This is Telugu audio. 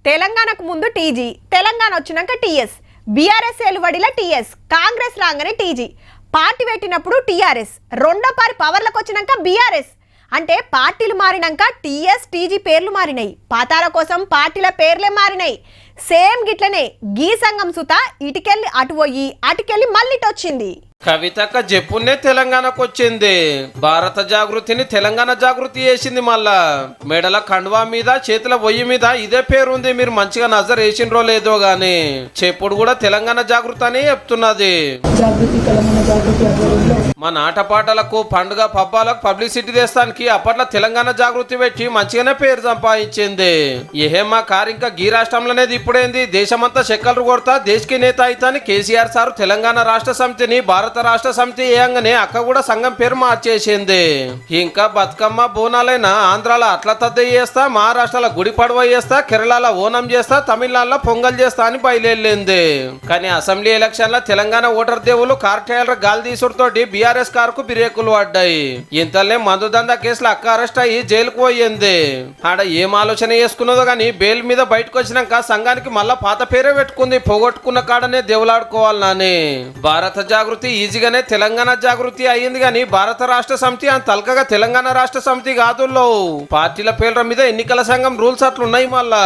తెలంగాణకు ముందు టీజీ, తెలంగాణ వచ్చినాక టీఎస్, బీఆర్ఎస్ ఏలుబడిల టీఎస్, కాంగ్రెస్ రాగానే టీజీ, పార్టీ పెట్టినప్పుడు టీఆర్ఎస్, రెండోపారి పవర్లకు వచ్చినాక బీఆర్ఎస్. అంటే పార్టీలు మారినాక టీఎస్ టీజీ పేర్లు మారినాయి, పాతాల కోసం పార్టీల పేర్లే మారినాయి. సేమ్ గిట్లనే గీ సంఘం సుత ఇటుకెళ్ళి అటు పోయి అటుకెళ్ళి మళ్ళీ ఇటు వచ్చింది. కవితక్క చెప్పునే తెలంగాణకు వచ్చింది. భారత జాగృతిని తెలంగాణ జాగృతి చేసింది. మళ్ళా మెడల కండువా మీద చేతుల పొయ్యి మీద ఇదే పేరుంది. మీరు మంచిగా నజర్ వేసిండ్రో లేదో గాని చెప్పుడు కూడా తెలంగాణ జాగృతి అని చెప్తున్నది. మన ఆటపాటలకు పండుగ పబ్బాలకు పబ్లిసిటీ చేస్తానికి అప్పట్లో తెలంగాణ జాగృతి పెట్టి మంచిగానే పేరు సంపాదించింది. ఏహేమా కారు ఇంకా గీ రాష్ట్రంలోనేది ఇప్పుడేంది దేశమంతా చెక్కలు కొడతా దేశకి నేత అయితాని కేసీఆర్ సార్ తెలంగాణ రాష్ట్ర సమితిని భారత రాష్ట్ర సమితి ఏయంగానే అక్క కూడా సంఘం పేరు మార్చేసింది. ఇంకా బతుకమ్మ బోనాలైనా ఆంధ్రాలో అట్ల తద్ద చేస్తా, మహారాష్ట్రలో గుడి పడవ చేస్తా, కేరళలో ఓనం చేస్తా, తమిళనాడులో పొంగల్ చేస్తా అని బయలుదేరింది. కానీ అసెంబ్లీ ఎలక్షన్ లో తెలంగాణ ఓటర్ దేవులు కార్ టైలర్ గాలి తీసుడుతోటి బీఆర్ఎస్ కార్ కు బ్రేకులు పడ్డాయి. ఇంతలే మందు దందా కేసులో అక్క అరెస్ట్ అయ్యి జైలుకు పోయింది. ఆడ ఏం ఆలోచన చేసుకున్నదో గానీ బెయిల్ మీద బయటకు వచ్చినాక సంఘానికి మళ్ళా పాత పేరే పెట్టుకుంది. పోగొట్టుకున్న కాడనే దేవులాడుకోవాలని. భారత జాగృతి ఈజీగానే తెలంగాణ జాగృతి అయ్యింది. కానీ భారత రాష్ట్ర సమితి అని తలకగా తెలంగాణ రాష్ట్ర సమితి కాదుల్లో పార్టీల పేర్ల మీద ఎన్నికల సంఘం రూల్స్ అట్లున్నాయి. మళ్ళా